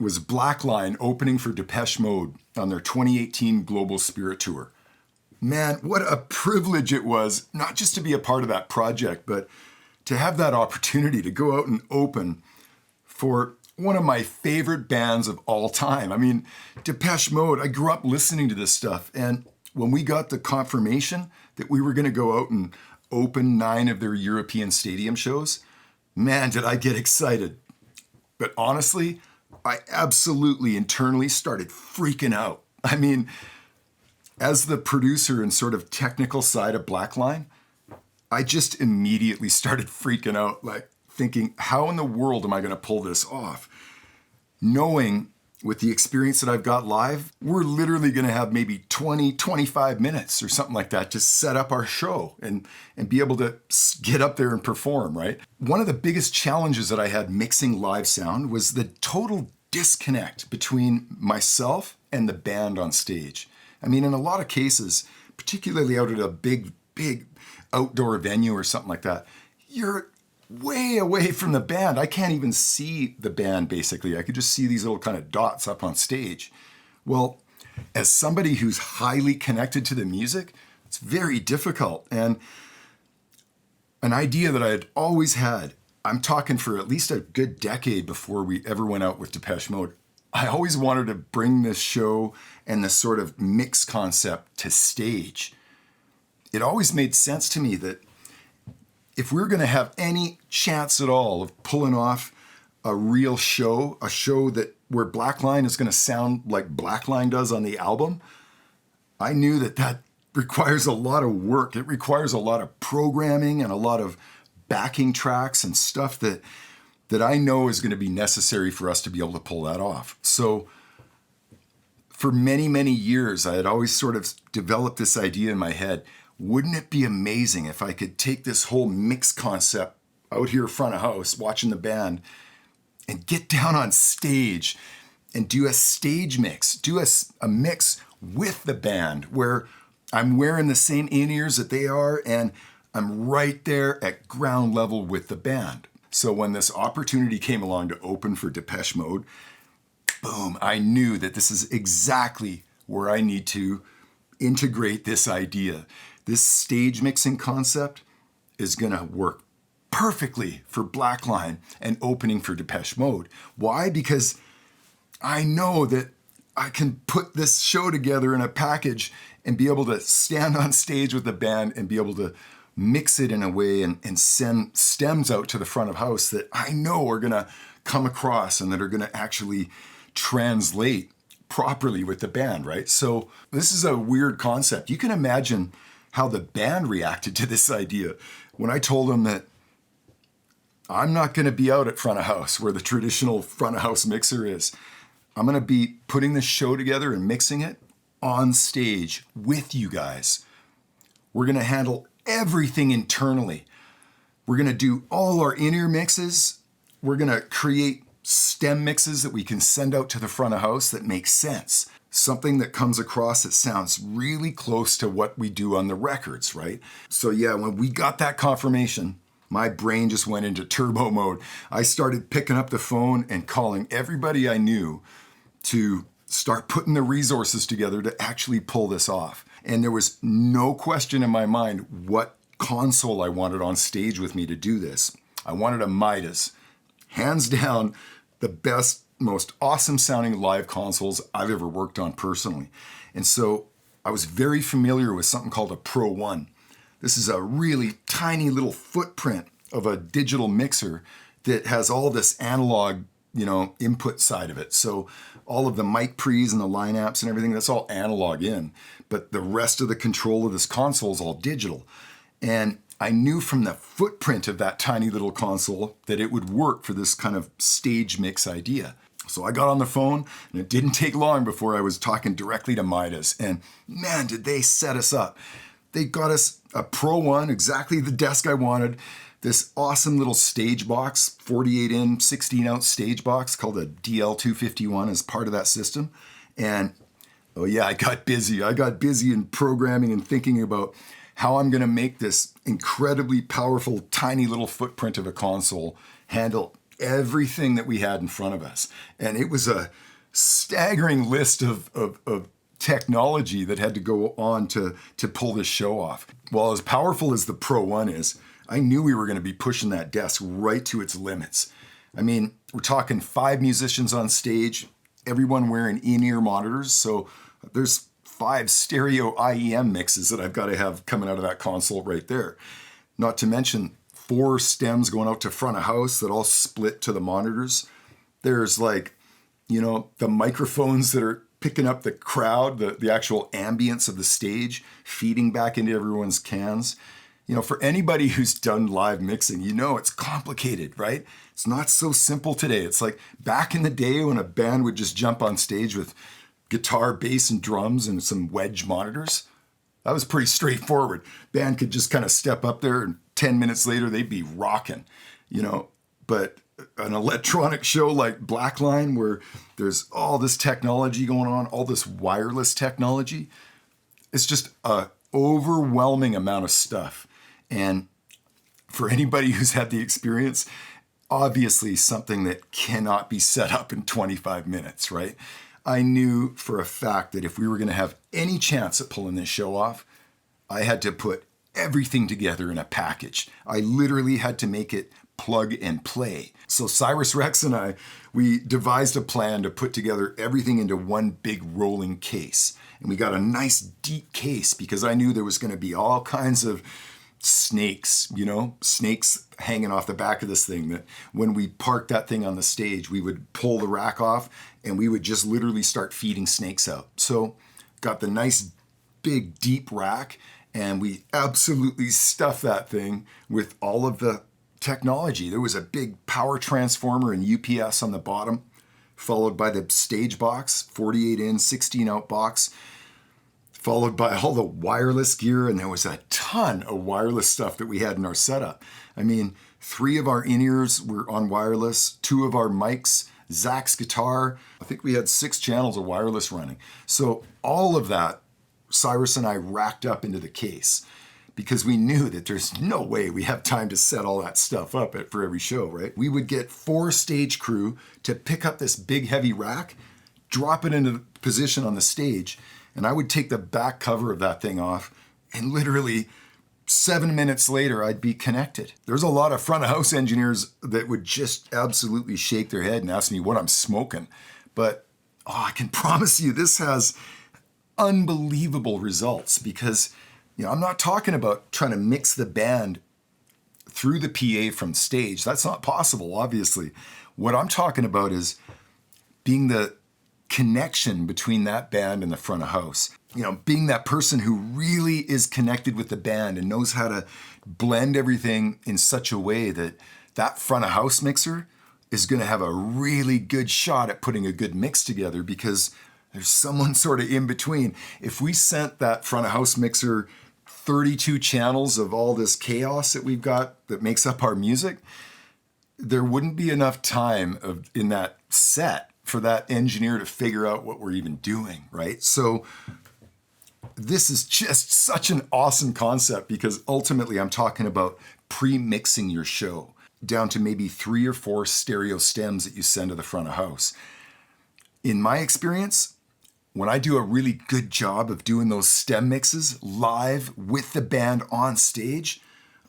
was Blackline opening for Depeche Mode on their 2018 Global Spirit Tour. Man, what a privilege it was, not just to be a part of that project, but to have that opportunity to go out and open for one of my favorite bands of all time. I mean, Depeche Mode, I grew up listening to this stuff, and when we got the confirmation that we were going to go out and open 9 of their European stadium shows, man, did I get excited. But honestly, I absolutely internally started freaking out. I mean, as the producer and sort of technical side of Blackline, I just immediately started freaking out, like thinking, how in the world am I going to pull this off? Knowing with the experience that I've got live, we're literally going to have maybe 20, 25 minutes or something like that to set up our show and be able to get up there and perform, right? One of the biggest challenges that I had mixing live sound was the total disconnect between myself and the band on stage. I mean, in a lot of cases, particularly out at a big outdoor venue or something like that, you're way away from the band. I can't even see the band, basically. I could just see these little kind of dots up on stage. Well, as somebody who's highly connected to the music, it's very difficult. And an idea that I had always had, I'm talking for at least a good decade before we ever went out with Depeche Mode, I always wanted to bring this show and this sort of mix concept to stage. It always made sense to me that if we're going to have any chance at all of pulling off a real show, a show that where Blackline is going to sound like Blackline does on the album, I knew that requires a lot of work. It requires a lot of programming and a lot of backing tracks and stuff that I know is going to be necessary for us to be able to pull that off. So for many, many years, I had always sort of developed this idea in my head. Wouldn't it be amazing if I could take this whole mix concept out here front of house, watching the band, and get down on stage and do a stage mix, do a mix with the band where I'm wearing the same in-ears that they are and I'm right there at ground level with the band. So when this opportunity came along to open for Depeche Mode, boom, I knew that this is exactly where I need to integrate this idea. This stage mixing concept is going to work perfectly for Blackline and opening for Depeche Mode. Why? Because I know that I can put this show together in a package and be able to stand on stage with the band and be able to mix it in a way and send stems out to the front of house that I know are going to come across and that are going to actually translate properly with the band, right? So this is a weird concept. You can imagine how the band reacted to this idea when I told them that I'm not going to be out at front of house where the traditional front of house mixer is. I'm going to be putting this show together and mixing it on stage with you guys. We're going to handle everything internally. We're going to do all our in-ear mixes. We're going to create stem mixes that we can send out to the front of house that make sense. Something that comes across that sounds really close to what we do on the records, right? So yeah, when we got that confirmation, my brain just went into turbo mode. I started picking up the phone and calling everybody I knew to start putting the resources together to actually pull this off. And there was no question in my mind what console I wanted on stage with me to do this. I wanted a MIDAS. Hands down, the best, most awesome sounding live consoles I've ever worked on personally. And so I was very familiar with something called a Pro 1. This is a really tiny little footprint of a digital mixer that has all this analog, input side of it. So all of the mic pre's and the line amps and everything, that's all analog in. But the rest of the control of this console is all digital. And I knew from the footprint of that tiny little console that it would work for this kind of stage mix idea. So I got on the phone, and it didn't take long before I was talking directly to MIDAS. And man, did they set us up. They got us a Pro 1, exactly the desk I wanted, this awesome little stage box, 48-in, 16-ounce stage box called a DL251 as part of that system. And oh yeah, I got busy. I got busy in programming and thinking about how I'm going to make this incredibly powerful, tiny little footprint of a console handle everything that we had in front of us. And it was a staggering list of technology that had to go on to pull this show off. Well, as powerful as the Pro 1 is, I knew we were going to be pushing that desk right to its limits. I mean, we're talking 5 musicians on stage, everyone wearing in-ear monitors. So there's 5 stereo IEM mixes that I've got to have coming out of that console right there. Not to mention 4 stems going out to front of house that all split to the monitors. There's like, the microphones that are picking up the crowd, the actual ambience of the stage, feeding back into everyone's cans. For anybody who's done live mixing, it's complicated, right? It's not so simple today. It's like back in the day when a band would just jump on stage with guitar, bass, and drums and some wedge monitors. That was pretty straightforward. Band could just kind of step up there and 10 minutes later they'd be rocking, But an electronic show like Blackline, where there's all this technology going on, all this wireless technology, it's just a overwhelming amount of stuff. And for anybody who's had the experience, obviously something that cannot be set up in 25 minutes, right? I knew for a fact that if we were going to have any chance at pulling this show off, I had to put everything together in a package. I literally had to make it plug and play. So CyrusRex and I, we devised a plan to put together everything into one big rolling case. And we got a nice deep case because I knew there was going to be all kinds of snakes hanging off the back of this thing, that when we parked that thing on the stage, we would pull the rack off and we would just literally start feeding snakes out. So got the nice big deep rack, and we absolutely stuffed that thing with all of the technology. There was a big power transformer and UPS on the bottom, followed by the stage box, 48 in, 16 out box, followed by all the wireless gear, and there was a ton of wireless stuff that we had in our setup. I mean, 3 of our in-ears were on wireless, 2 of our mics, Zack's guitar. I think we had 6 channels of wireless running. So all of that, Cyrus and I racked up into the case because we knew that there's no way we have time to set all that stuff up for every show, right? We would get 4 stage crew to pick up this big heavy rack, drop it into position on the stage, and I would take the back cover of that thing off, and literally 7 minutes later, I'd be connected. There's a lot of front of house engineers that would just absolutely shake their head and ask me what I'm smoking. But I can promise you this has unbelievable results because, I'm not talking about trying to mix the band through the PA from stage. That's not possible, obviously. What I'm talking about is being the connection between that band and the front of house. Being that person who really is connected with the band and knows how to blend everything in such a way that that front of house mixer is going to have a really good shot at putting a good mix together because there's someone sort of in between. If we sent that front of house mixer 32 channels of all this chaos that we've got that makes up our music, there wouldn't be enough time in that set for that engineer to figure out what we're even doing, right? So this is just such an awesome concept because ultimately I'm talking about pre-mixing your show down to maybe 3 or 4 stereo stems that you send to the front of house. In my experience, when I do a really good job of doing those stem mixes live with the band on stage,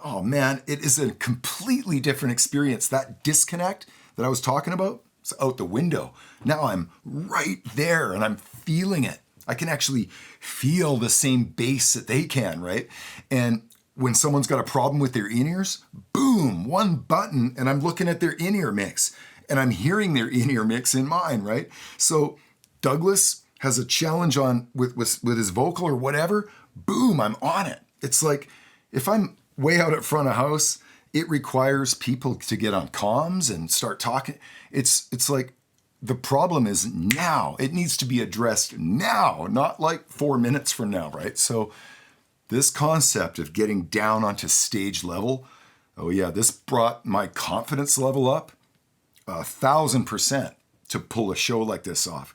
oh man, it is a completely different experience. That disconnect that I was talking about, it's out the window. Now I'm right there and I'm feeling it. I can actually feel the same bass that they can, right? And when someone's got a problem with their in-ears, boom, one button and I'm looking at their in-ear mix and I'm hearing their in-ear mix in mine, right? So Douglas has a challenge on with his vocal or whatever, boom, I'm on it. It's like if I'm way out at front of house, it requires people to get on comms and start talking. It's like the problem is now. It needs to be addressed now, not like 4 minutes from now, right? So this concept of getting down onto stage level, oh yeah, this brought my confidence level up 1,000% to pull a show like this off.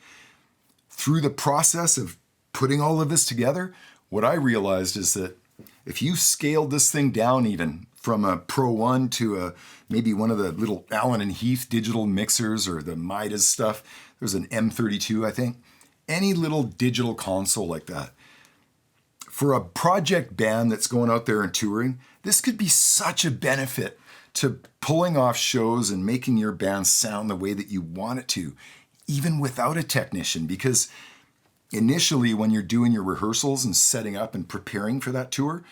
Through the process of putting all of this together, what I realized is that if you scaled this thing down even from a Pro 1 to maybe one of the little Allen and Heath digital mixers or the MIDAS stuff. There's an M32, I think. Any little digital console like that. For a project band that's going out there and touring, this could be such a benefit to pulling off shows and making your band sound the way that you want it to, even without a technician. Because initially, when you're doing your rehearsals and setting up and preparing for that tour,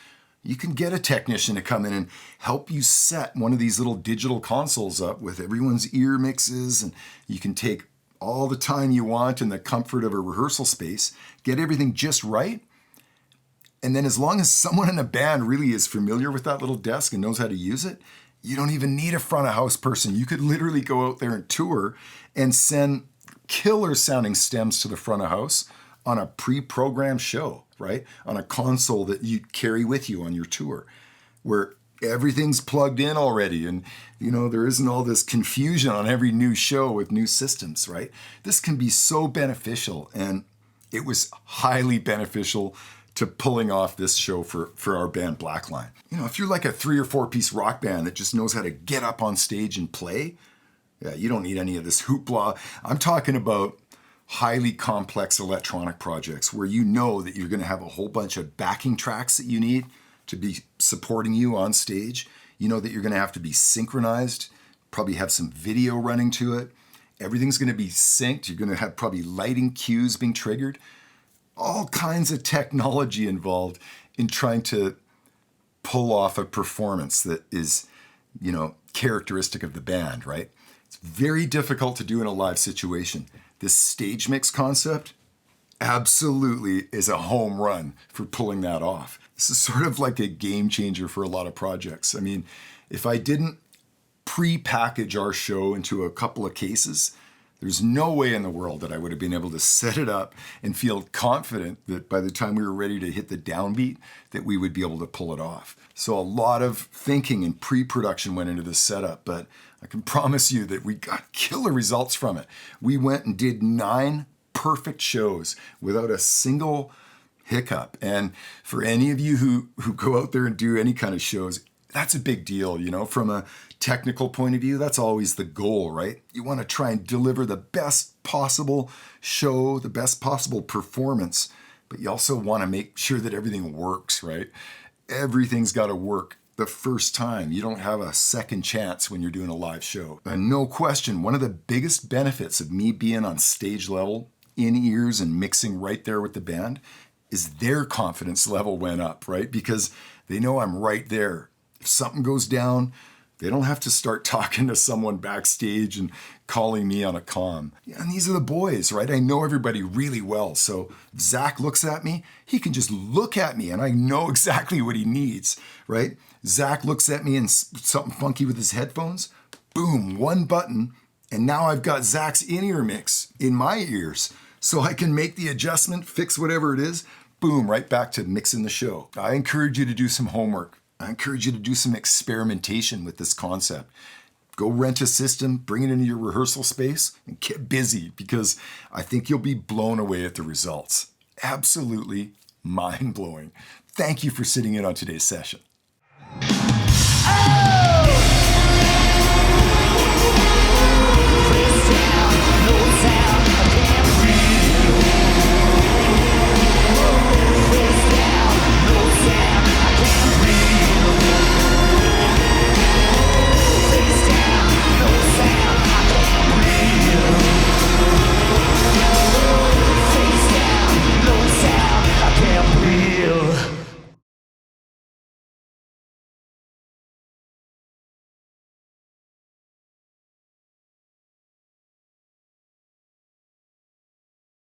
you can get a technician to come in and help you set one of these little digital consoles up with everyone's ear mixes, and you can take all the time you want in the comfort of a rehearsal space, get everything just right. And then as long as someone in a band really is familiar with that little desk and knows how to use it, you don't even need a front of house person. You could literally go out there and tour and send killer sounding stems to the front of house on a pre-programmed show, right? On a console that you carry with you on your tour, where everything's plugged in already, and there isn't all this confusion on every new show with new systems, right? This can be so beneficial, and it was highly beneficial to pulling off this show for our band Blackline. If you're like a 3 or 4 piece rock band that just knows how to get up on stage and play, yeah, you don't need any of this hoopla. I'm talking about highly complex electronic projects where you know that you're going to have a whole bunch of backing tracks that you need to be supporting you on stage. You know that you're going to have to be synchronized, probably have some video running to it. Everything's going to be synced. You're going to have probably lighting cues being triggered. All kinds of technology involved in trying to pull off a performance that is, characteristic of the band, right? It's very difficult to do in a live situation. This stage mix concept absolutely is a home run for pulling that off. This is sort of like a game changer for a lot of projects. I mean, if I didn't pre-package our show into a couple of cases, there's no way in the world that I would have been able to set it up and feel confident that by the time we were ready to hit the downbeat, that we would be able to pull it off. So a lot of thinking and pre-production went into this setup, but I can promise you that we got killer results from it. We went and did 9 perfect shows without a single hiccup. And for any of you who go out there and do any kind of shows, that's a big deal, from a technical point of view. That's always the goal, right? You want to try and deliver the best possible show, the best possible performance, but you also want to make sure that everything works, right? Everything's got to work the first time. You don't have a second chance when you're doing a live show. And no question, one of the biggest benefits of me being on stage level, in ears and mixing right there with the band is their confidence level went up, right? Because they know I'm right there. If something goes down, they don't have to start talking to someone backstage and calling me on a comm. Yeah, and these are the boys, right? I know everybody really well. So if Zack looks at me, he can just look at me and I know exactly what he needs, right? Zack looks at me and something funky with his headphones, boom, one button, and now I've got Zack's in-ear mix in my ears. So I can make the adjustment, fix whatever it is, boom, right back to mixing the show. I encourage you to do some homework. I encourage you to do some experimentation with this concept. Go rent a system, bring it into your rehearsal space, and get busy, because I think you'll be blown away at the results. Absolutely mind-blowing. Thank you for sitting in on today's session. Oh!